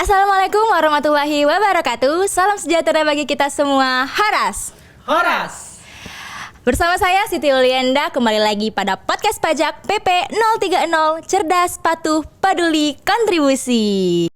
Assalamualaikum warahmatullahi wabarakatuh. Salam sejahtera bagi kita semua. Horas. Bersama saya Siti Ulienda kembali lagi pada podcast pajak PP 030 Cerdas, Patuh, Peduli, Kontribusi.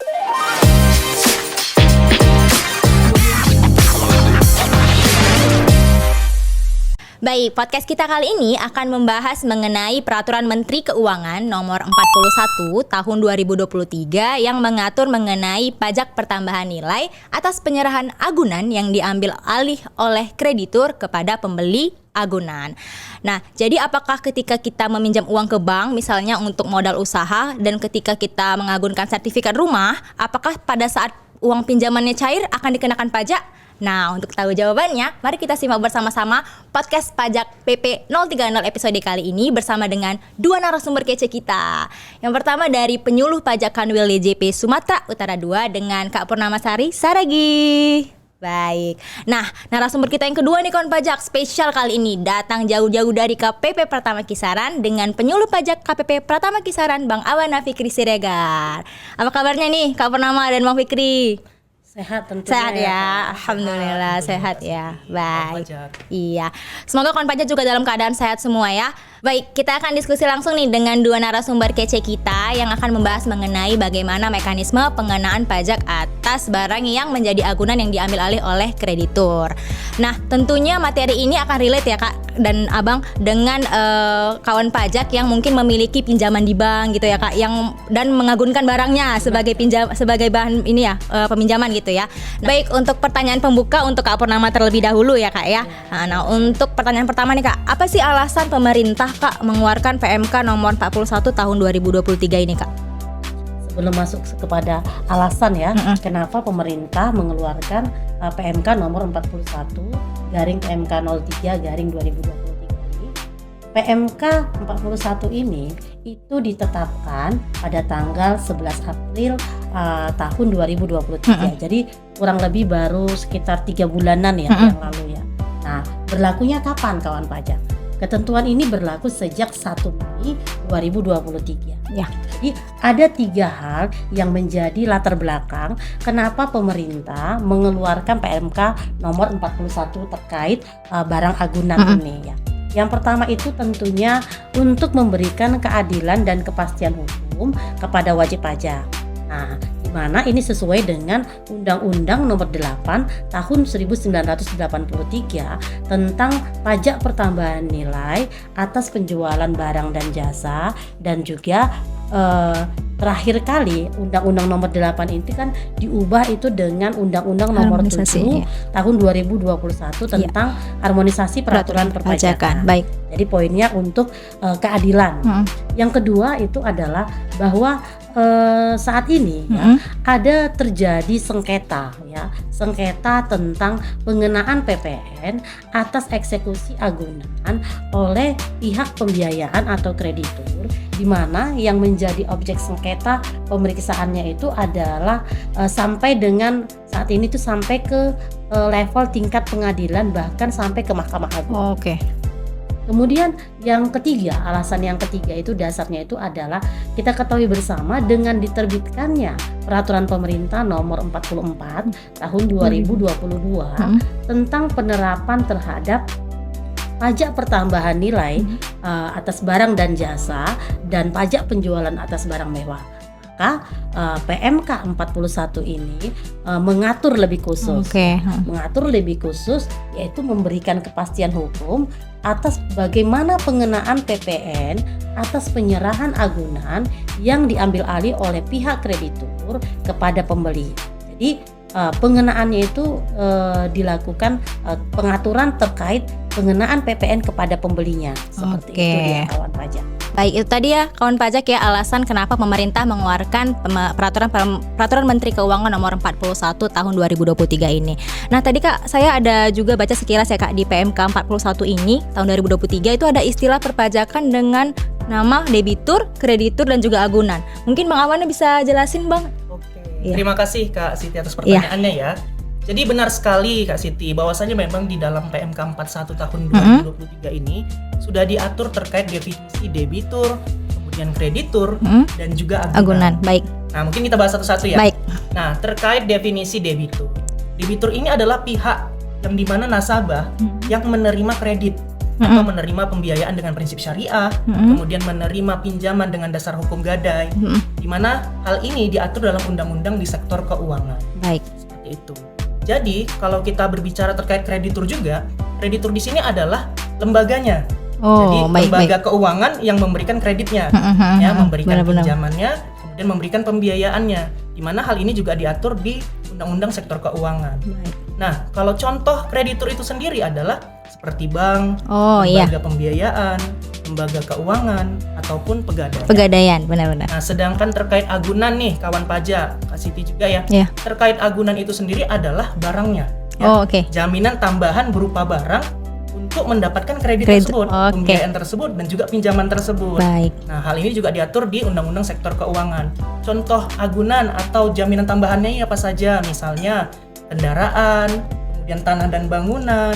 Baik, podcast kita kali ini akan membahas mengenai Peraturan Menteri Keuangan Nomor 41 Tahun 2023 yang mengatur mengenai pajak pertambahan nilai atas penyerahan agunan yang diambil alih oleh kreditur kepada pembeli agunan. Nah, jadi apakah ketika kita meminjam uang ke bank misalnya untuk modal usaha dan ketika kita mengagunkan sertifikat rumah, apakah pada saat uang pinjamannya cair akan dikenakan pajak? Nah, untuk tahu jawabannya, mari kita simak bersama-sama podcast pajak PP 030 episode kali ini bersama dengan dua narasumber kece kita. Yang pertama dari penyuluh pajak Kanwil DJP Sumatera Utara 2 dengan Kak Purnamasari Saragi. Baik. Nah, narasumber kita yang kedua nih kawan pajak spesial kali ini datang jauh-jauh dari KPP Pratama Kisaran dengan penyuluh pajak KPP Pratama Kisaran Bang Awana Fikri Siregar. Apa kabarnya nih Kak Purnama dan Bang Fikri? Sehat tentunya. Sehat ya, alhamdulillah sehat ya. Baik. Iya. Semoga kawan pajak juga dalam keadaan sehat semua ya. Baik, kita akan diskusi langsung nih dengan dua narasumber kece kita yang akan membahas mengenai bagaimana mekanisme pengenaan pajak atas barang yang menjadi agunan yang diambil alih oleh kreditur. Nah, tentunya materi ini akan relate ya Kak dan Abang dengan kawan pajak yang mungkin memiliki pinjaman di bank gitu ya Kak, yang dan mengagunkan barangnya sebagai sebagai bahan ini ya peminjaman gitu ya. Baik, untuk pertanyaan pembuka untuk Kak Purnama terlebih dahulu ya Kak ya. Nah, untuk pertanyaan pertama nih Kak, apa sih alasan pemerintah Kak mengeluarkan PMK nomor 41 tahun 2023 ini Kak? Sebelum masuk kepada alasan ya, kenapa pemerintah mengeluarkan PMK nomor 41 garing PMK 03 garing 2023 ini. PMK 41 ini itu ditetapkan pada tanggal 11 April tahun 2023. Jadi kurang lebih baru sekitar 3 bulanan ya yang lalu ya. Nah, berlakunya kapan kawan pajak? Ketentuan ini berlaku sejak 1 Mei 2023. Ya. Jadi ada 3 hal yang menjadi latar belakang kenapa pemerintah mengeluarkan PMK nomor 41 terkait barang agunan ini ya. Yang pertama itu tentunya untuk memberikan keadilan dan kepastian hukum kepada wajib pajak. Nah, di mana ini sesuai dengan Undang-Undang Nomor 8 Tahun 1983 tentang pajak pertambahan nilai atas penjualan barang dan jasa, dan juga terakhir kali Undang-Undang Nomor 8 ini kan diubah itu dengan Undang-Undang Nomor 7 Tahun 2021 tentang harmonisasi peraturan perpajakan. Baik. Jadi poinnya untuk keadilan. Yang kedua itu adalah bahwa saat ini ya, ada terjadi sengketa tentang pengenaan PPN atas eksekusi agunan oleh pihak pembiayaan atau kreditur, di mana yang menjadi objek sengketa pemeriksaannya itu adalah sampai dengan saat ini tuh sampai ke level tingkat pengadilan, bahkan sampai ke Mahkamah Agung. Oke. Kemudian alasan yang ketiga itu dasarnya itu adalah kita ketahui bersama dengan diterbitkannya Peraturan Pemerintah Nomor 44 Tahun 2022 tentang penerapan terhadap pajak pertambahan nilai atas barang dan jasa dan pajak penjualan atas barang mewah. Maka PMK 41 ini mengatur lebih khusus. Mengatur lebih khusus yaitu memberikan kepastian hukum atas bagaimana pengenaan PPN atas penyerahan agunan yang diambil alih oleh pihak kreditur kepada pembeli. Jadi pengenaannya itu dilakukan pengaturan terkait pengenaan PPN kepada pembelinya. Seperti itu dia kawan pajak. Baik, itu tadi ya kawan pajak ya alasan kenapa pemerintah mengeluarkan Peraturan Menteri Keuangan Nomor 41 Tahun 2023 ini. Nah, tadi Kak, saya ada juga baca sekilas ya Kak di PMK 41 ini tahun 2023 itu ada istilah perpajakan dengan nama debitur, kreditur dan juga agunan. Mungkin Bang Awana bisa jelasin Bang? Oke. Terima kasih Kak Siti atas pertanyaannya ya. Jadi benar sekali Kak Siti, bahwasanya memang di dalam PMK 41 tahun 2023 ini sudah diatur terkait definisi debitur, kemudian kreditur, dan juga Agunan. Baik. Nah, mungkin kita bahas satu-satu ya. Baik. Nah, terkait definisi debitur. Debitur ini adalah pihak yang dimana nasabah yang menerima kredit atau menerima pembiayaan dengan prinsip syariah, kemudian menerima pinjaman dengan dasar hukum gadai, di mana hal ini diatur dalam undang-undang di sektor keuangan. Baik. Seperti itu. Jadi, kalau kita berbicara terkait kreditur juga, kreditur di sini adalah lembaganya. Jadi, lembaga keuangan yang memberikan kreditnya, ya, memberikan pinjamannya, kemudian memberikan pembiayaannya, di mana hal ini juga diatur di undang-undang sektor keuangan. Baik. Nah, kalau contoh kreditur itu sendiri adalah seperti bank, iya. lembaga pembiayaan, lembaga keuangan, ataupun pegadaian. Pegadaian, benar-benar. Nah, sedangkan terkait agunan nih, kawan pajak, Kak Siti juga ya. Iya. Terkait agunan itu sendiri adalah barangnya. Ya. Oke. Jaminan tambahan berupa barang untuk mendapatkan kredit tersebut, pembiayaan tersebut, dan juga pinjaman tersebut. Baik. Nah, hal ini juga diatur di Undang-Undang Sektor Keuangan. Contoh agunan atau jaminan tambahannya apa saja? Misalnya kendaraan, kemudian tanah dan bangunan,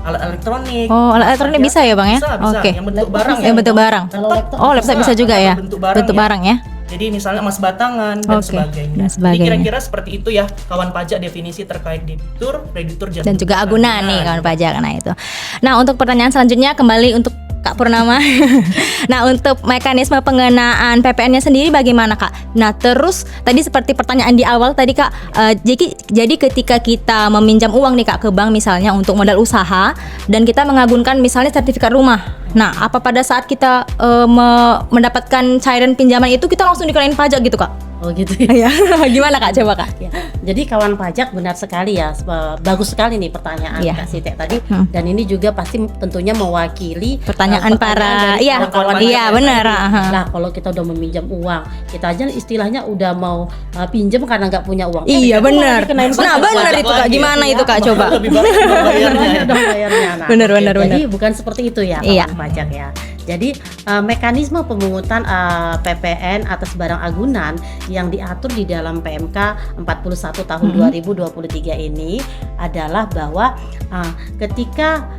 alat elektronik. Alat elektronik bisa ya, Bang ya? Bisa. Oke. Yang bentuk barang ya. Yang bentuk barang. Laptop bisa juga ya. Bentuk barang ya. Jadi misalnya emas batangan dan sebagainya. Jadi kira-kira seperti itu ya, kawan pajak, definisi terkait debitur, kreditur, dan juga agunan nih kawan pajak. Nah itu. Nah, untuk pertanyaan selanjutnya kembali untuk Kak Purnama. Nah, untuk mekanisme pengenaan PPN-nya sendiri bagaimana, Kak? Nah, terus tadi seperti pertanyaan di awal tadi, Kak, jadi ketika kita meminjam uang nih, Kak, ke bank misalnya untuk modal usaha dan kita mengagunkan misalnya sertifikat rumah. Nah, apa pada saat kita mendapatkan cairan pinjaman itu kita langsung dikenain pajak gitu, Kak? Oh gitu ya. Gimana, Kak? Coba, Kak. Ya. Jadi kawan pajak benar sekali ya, bagus sekali nih pertanyaan Kak Siti tadi, dan ini juga pasti tentunya mewakili pertanyaan para kawan iya benar. Nah, kalau kita udah meminjam uang, kita aja istilahnya udah mau pinjam karena nggak punya uang. Iya benar. Nah benar itu, Kak. Gimana itu, Kak? Coba. Lebih banyak bayarnya. Nah, benar. Jadi bukan seperti itu ya kawan pajak ya. Jadi mekanisme pemungutan PPN atas barang agunan yang diatur di dalam PMK 41 tahun 2023 ini adalah bahwa ketika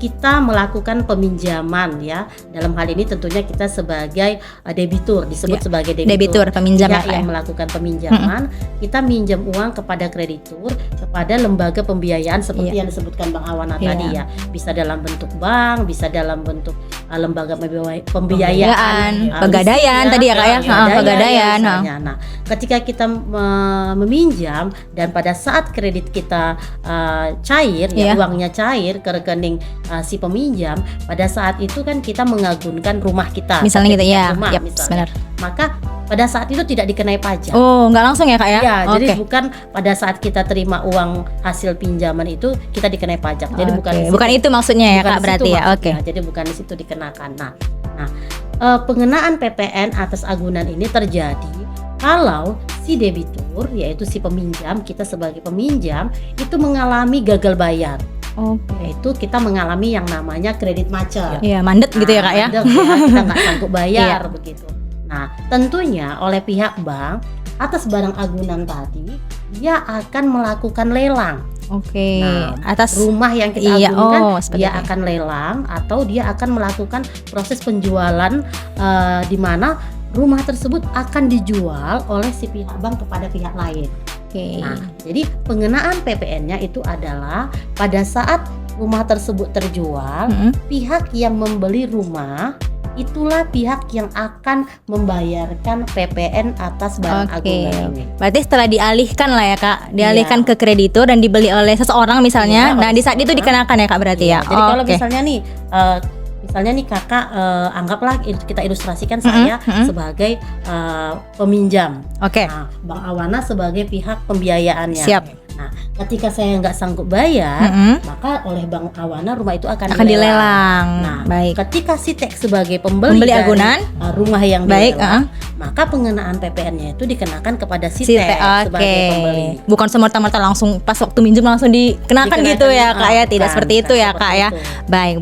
kita melakukan peminjaman ya, dalam hal ini tentunya kita sebagai debitur, disebut sebagai debitur peminjam yang melakukan peminjaman, kita minjam uang kepada kreditur, kepada lembaga pembiayaan seperti yang disebutkan Bang Awana tadi ya, bisa dalam bentuk bank, bisa dalam bentuk lembaga pembiayaan, pegadaian tadi ya, Kak ya, pegadaian. Nah, ketika kita meminjam dan pada saat kredit kita cair, uangnya cair ke rekening si peminjam, pada saat itu kan kita mengagunkan rumah kita, misalnya gitu ya, benar. Maka pada saat itu tidak dikenai pajak. Nggak langsung ya, Kak ya? Ya, jadi bukan pada saat kita terima uang hasil pinjaman itu kita dikenai pajak. Jadi bukan itu maksudnya ya, Kak, berarti ya. Jadi bukan di situ dikenakan. Nah, pengenaan PPN atas agunan ini terjadi kalau si debitur, yaitu si peminjam, kita sebagai peminjam itu mengalami gagal bayar. Yaitu kita mengalami yang namanya kredit macet. Iya, mandet gitu ya, Kak ya. Kita nggak sanggup bayar begitu. Nah, tentunya oleh pihak bank atas barang agunan tadi dia akan melakukan lelang. Nah, atas rumah yang kita agunkan, dia akan lelang atau dia akan melakukan proses penjualan di mana rumah tersebut akan dijual oleh si pihak bank kepada pihak lain. Nah, jadi pengenaan PPN-nya itu adalah pada saat rumah tersebut terjual, pihak yang membeli rumah itulah pihak yang akan membayarkan PPN atas barang agunan ini. Berarti setelah dialihkan lah ya, Kak, dialihkan ke kreditur dan dibeli oleh seseorang misalnya, nah di saat itu dikenakan ya, Kak, berarti ya. Jadi kalau misalnya nih kakak, anggaplah kita ilustrasikan saya sebagai peminjam. Nah, Bang Awana sebagai pihak pembiayaannya. Siap. Nah, ketika saya nggak sanggup bayar, maka oleh Bang Awana rumah itu akan dilelang. Nah, ketika si Tek sebagai pembeli agunan rumah yang dilelang, maka pengenaan PPN-nya itu dikenakan kepada si Tek sebagai pembeli. Bukan semerta-merta langsung pas waktu minjem langsung dikenakan gitu ya, Kak ya. Tidak seperti itu ya, Kak ya. Baik.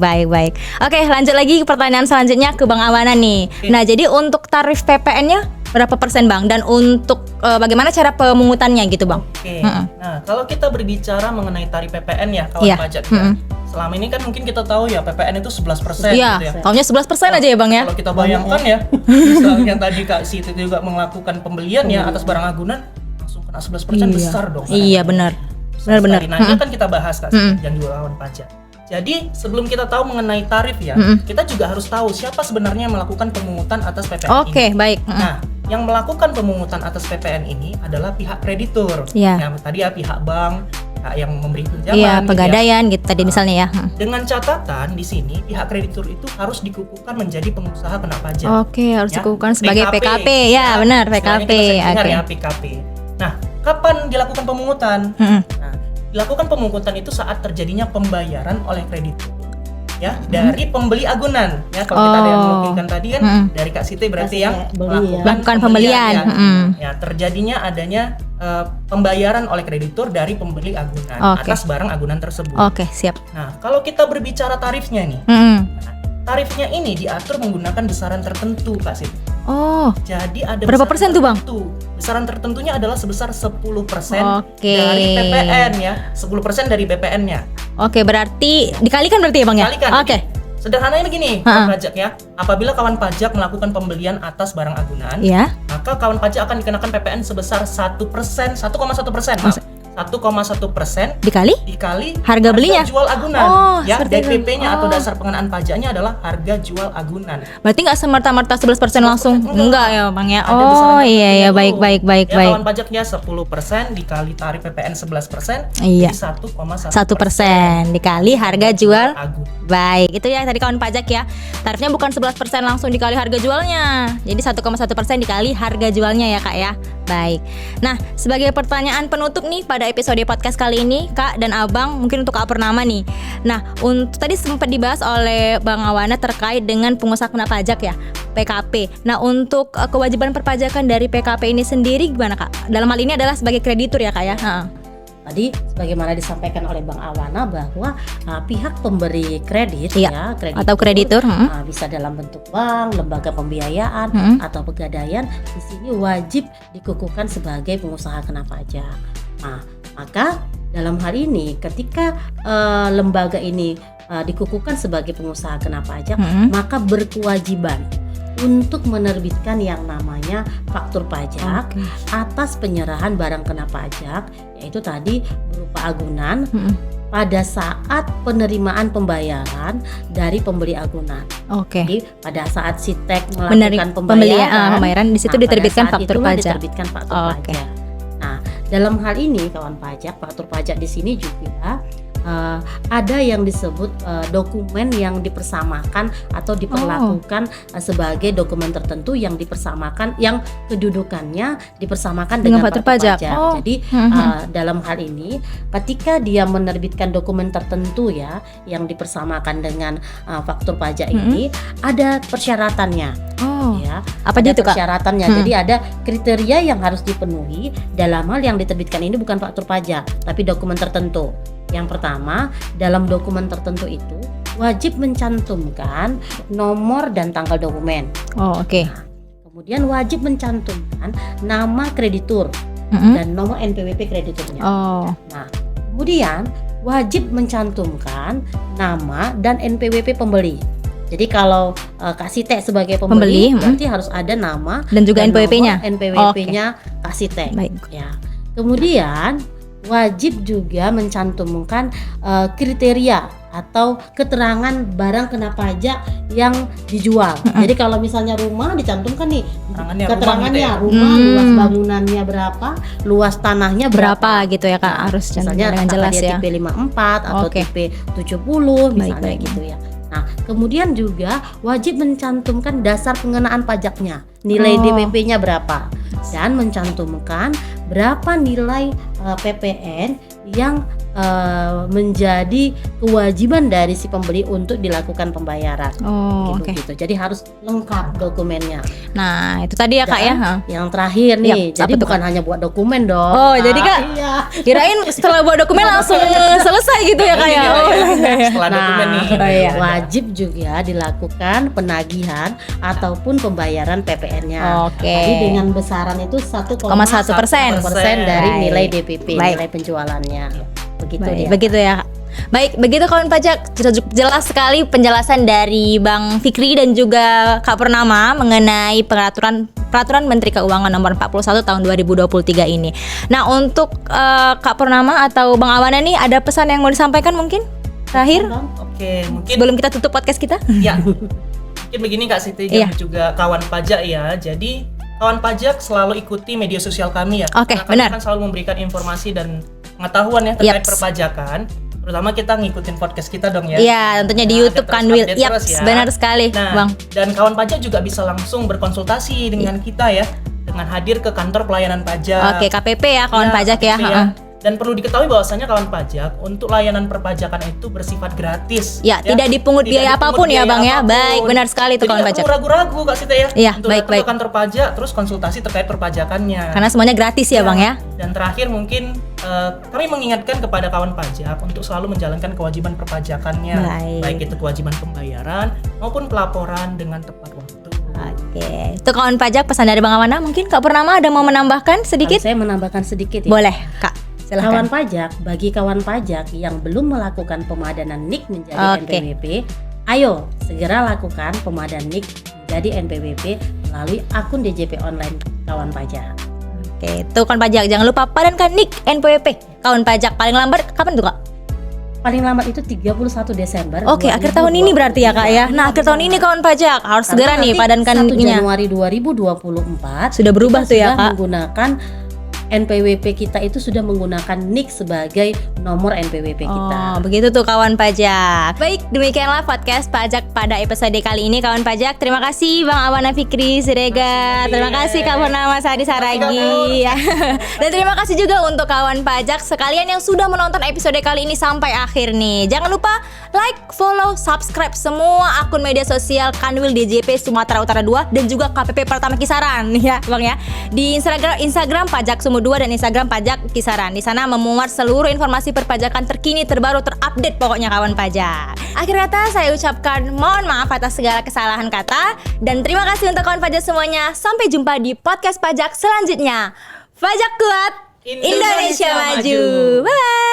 Oke, lanjut lagi ke pertanyaan selanjutnya ke Bang Awana nih. Nah, jadi untuk tarif PPN-nya Berapa persen Bang? Dan untuk bagaimana cara pemungutannya gitu Bang? Oke. Nah, kalau kita berbicara mengenai tarif PPN ya kawan Iya. pajak ya. Selama ini kan mungkin kita tahu ya PPN itu 11% Iya, gitu ya. tahunnya 11% aja ya Bang ya? Kalau kita bayangkan ya, misalnya tadi Kak Siti juga melakukan pembelian ya atas barang agunan, langsung kena 11% besar dong. Iya benar. Benar-benar. Nah, ini kan kita bahas Kak Siti dan juga kawan pajak. Jadi sebelum kita tahu mengenai tarif ya, kita juga harus tahu siapa sebenarnya yang melakukan pemungutan atas PPN ini. Oke, baik. Nah, yang melakukan pemungutan atas PPN ini adalah pihak kreditur. Iya. Yang tadi ya pihak bank, pihak yang memberi pinjaman. Iya, gitu ya. pegadaian gitu tadi misalnya ya. Dengan catatan di sini pihak kreditur itu harus dikukuhkan menjadi pengusaha kena pajak. Oke, harus Ya, dikukuhkan sebagai PKP. Ya, benar, istilahnya PKP. kita sering dengar Oke. ya PKP. Nah, kapan dilakukan pemungutan? Nah, dilakukan pemungutan itu saat terjadinya pembayaran oleh kreditur ya dari pembeli agunan ya. Kalau kita ada yang memungkinkan tadi kan dari Kak Siti berarti Kak yang Siti beli ya. Melakukan pembelian. ya. Ya, terjadinya adanya pembayaran oleh kreditur dari pembeli agunan Oke. atas barang agunan tersebut. Oke, siap. Nah, kalau kita berbicara tarifnya nih, tarifnya ini diatur menggunakan besaran tertentu Kak Siti. Oh, Jadi ada berapa besaran persen tuh, Bang? tertentu. Besaran tertentunya adalah sebesar 10% Oke. dari PPN ya. 10% dari BPN-nya. oke, berarti dikalikan berarti ya Bang ya? Dikalikan. Oke. Sederhananya begini, kawan pajak ya. Apabila kawan pajak melakukan pembelian atas barang agunan, Ya. maka kawan pajak akan dikenakan PPN sebesar 1%, 1,1%. Maaf. 1,1% Dikali dikali harga belinya. jual agunan. Oh, Ya, seperti itu. DPP-nya Oh. atau dasar pengenaan pajaknya adalah harga jual agunan. Berarti nggak semerta-merta 11% langsung? Enggak ya Bang ya? Ada Oh besaran iya tertentunya ya, dulu. baik baik baik Ya, baik. kawan pajaknya 10% dikali tarif PPN 11%, Iya. jadi 1,1% 1% dikali harga jual. agunan. Baik, itu ya tadi kawan pajak ya. Tarifnya bukan 11% langsung dikali harga jualnya. Jadi 1,1% dikali harga jualnya ya Kak ya. Baik. Nah, sebagai pertanyaan penutup nih pada episode podcast kali ini, Kak dan Abang, mungkin untuk Kak Purnama nih. Nah, untuk tadi sempat dibahas oleh Bang Awana terkait dengan pengusaha kena pajak ya, PKP. Nah, untuk kewajiban perpajakan dari PKP ini sendiri gimana Kak? Dalam hal ini adalah sebagai kreditur ya Kak ya. Tadi sebagaimana disampaikan oleh Bang Awana bahwa pihak pemberi kredit Iya, ya, atau kreditur, bisa dalam bentuk bank, lembaga pembiayaan atau pegadaian, di sini wajib dikukuhkan sebagai pengusaha kena pajak. Nah, maka dalam hal ini ketika lembaga ini dikukuhkan sebagai pengusaha kena pajak, maka berkewajiban untuk menerbitkan yang namanya faktur pajak atas penyerahan barang kena pajak, yaitu tadi berupa agunan pada saat penerimaan pembayaran dari pembeli agunan. Oke. Jadi pada saat Sitek melakukan pembayaran di situ pada diterbitkan saat faktur itulah pajak. diterbitkan faktur Oke. pajak. Nah, dalam hal ini kawan pajak, faktur pajak di sini juga ada yang disebut dokumen yang dipersamakan atau diperlakukan sebagai dokumen tertentu yang dipersamakan, yang kedudukannya dipersamakan dengan faktur pajak. Jadi dalam hal ini ketika dia menerbitkan dokumen tertentu ya yang dipersamakan dengan faktur pajak ini, ada persyaratannya. Ya, apa ada itu Kak? persyaratannya. Jadi ada kriteria yang harus dipenuhi dalam hal yang diterbitkan ini bukan faktur pajak, tapi dokumen tertentu. Yang pertama, dalam dokumen tertentu itu wajib mencantumkan nomor dan tanggal dokumen. Oke. Nah, kemudian wajib mencantumkan nama kreditur dan nomor NPWP krediturnya. Nah, kemudian wajib mencantumkan nama dan NPWP pembeli. Jadi kalau Kak Site sebagai pembeli berarti harus ada nama dan juga NPWP-nya. NPWP-nya Kak Site. Baik. Ya. Kemudian wajib juga mencantumkan kriteria atau keterangan barang kena pajak yang dijual. Jadi kalau misalnya rumah dicantumkan nih keterangannya rumah, luas bangunannya berapa, luas tanahnya berapa gitu ya Kak, harus misalnya dengan jelas dia ya. tipe 54 atau tipe 70 misalnya gitu ya. Nah, kemudian juga wajib mencantumkan dasar pengenaan pajaknya, nilai DPP-nya berapa, dan mencantumkan berapa nilai PPN yang menjadi kewajiban dari si pembeli untuk dilakukan pembayaran. Gitu. Jadi harus lengkap dokumennya. Nah, itu tadi ya Kak ya. Yang terakhir nih, jadi bukan hanya buat dokumen dong. Jadi Kak, kirain setelah buat dokumen langsung selesai gitu ya Kak ya. Setelah dokumen nih. Wajib juga dilakukan penagihan ataupun pembayaran PPN-nya. Jadi dengan besaran itu 1,1% dari nilai DPP, nilai penjualannya. Begitu ya. Baik, begitu kawan pajak, jelas sekali penjelasan dari Bang Fikri dan juga Kak Purnama mengenai peraturan Menteri Keuangan nomor 41 tahun 2023 ini. Nah, untuk Kak Purnama atau Bang Awana nih, ada pesan yang mau disampaikan mungkin terakhir? Oke, mungkin sebelum kita tutup podcast kita. Ya. Mungkin begini Kak Siti dan juga kawan pajak ya. Jadi kawan pajak selalu ikuti media sosial kami ya. Benar. Kami kan selalu memberikan informasi dan pengetahuan ya terkait perpajakan. Terutama kita ngikutin podcast kita dong ya. Iya, tentunya di YouTube Kanwil. Ya. Benar sekali, Bang. Dan kawan pajak juga bisa langsung berkonsultasi dengan kita ya, dengan hadir ke kantor pelayanan pajak. KPP ya, kawan pajak ya. Dan perlu diketahui bahwasanya kawan pajak untuk layanan perpajakan itu bersifat gratis. Ya, tidak dipungut biaya apapun ya Bang ya. Baik, benar sekali itu kawan pajak. Jadi ragu-ragu Kak Sita ya. Iya, untuk baik. ke kantor pajak terus konsultasi terkait perpajakannya. Karena semuanya gratis ya Bang ya. Dan terakhir mungkin kami mengingatkan kepada kawan pajak untuk selalu menjalankan kewajiban perpajakannya. Baik itu kewajiban pembayaran maupun pelaporan dengan tepat waktu. Itu kawan pajak pesan dari Bang Awana. Mungkin Kak Purnama ada mau menambahkan sedikit? Saya menambahkan sedikit ya. Boleh Kak. Silahkan. Kawan pajak, bagi kawan pajak yang belum melakukan pemadanan NIK menjadi NPWP, ayo segera lakukan pemadanan NIK menjadi NPWP melalui akun DJP online kawan pajak. Itu kawan pajak, jangan lupa padankan NIK NPWP kawan pajak. Paling lambat kapan tuh Kak? Paling lambat itu 31 Desember. Akhir tahun ini berarti ya Kak ya. Nah, akhir tahun ini kawan pajak harus segera nih padankan NIK-nya. 1 Januari 2024 sudah berubah tuh ya Kak. Menggunakan NPWP kita itu sudah menggunakan NIK sebagai nomor NPWP kita. Begitu tuh kawan pajak. Baik, demikianlah podcast pajak pada episode kali ini kawan pajak. Terima kasih Bang Awana Fikri Siregar. Terima kasih Kak Purnama Sadi Saragi. Dan terima kasih juga untuk kawan pajak sekalian yang sudah menonton episode kali ini sampai akhir nih. Jangan lupa like, follow, subscribe semua akun media sosial Kanwil DJP Sumatera Utara 2 dan juga KPP Pertama Kisaran ya Bang ya. Di Instagram Pajak Sumut 2 dan Instagram Pajak Kisaran. Di sana memuat seluruh informasi perpajakan terkini, terbaru, terupdate pokoknya kawan pajak. Akhir kata saya ucapkan mohon maaf atas segala kesalahan kata dan terima kasih untuk kawan pajak semuanya. Sampai jumpa di podcast pajak selanjutnya. Pajak kuat, Indonesia maju. Bye.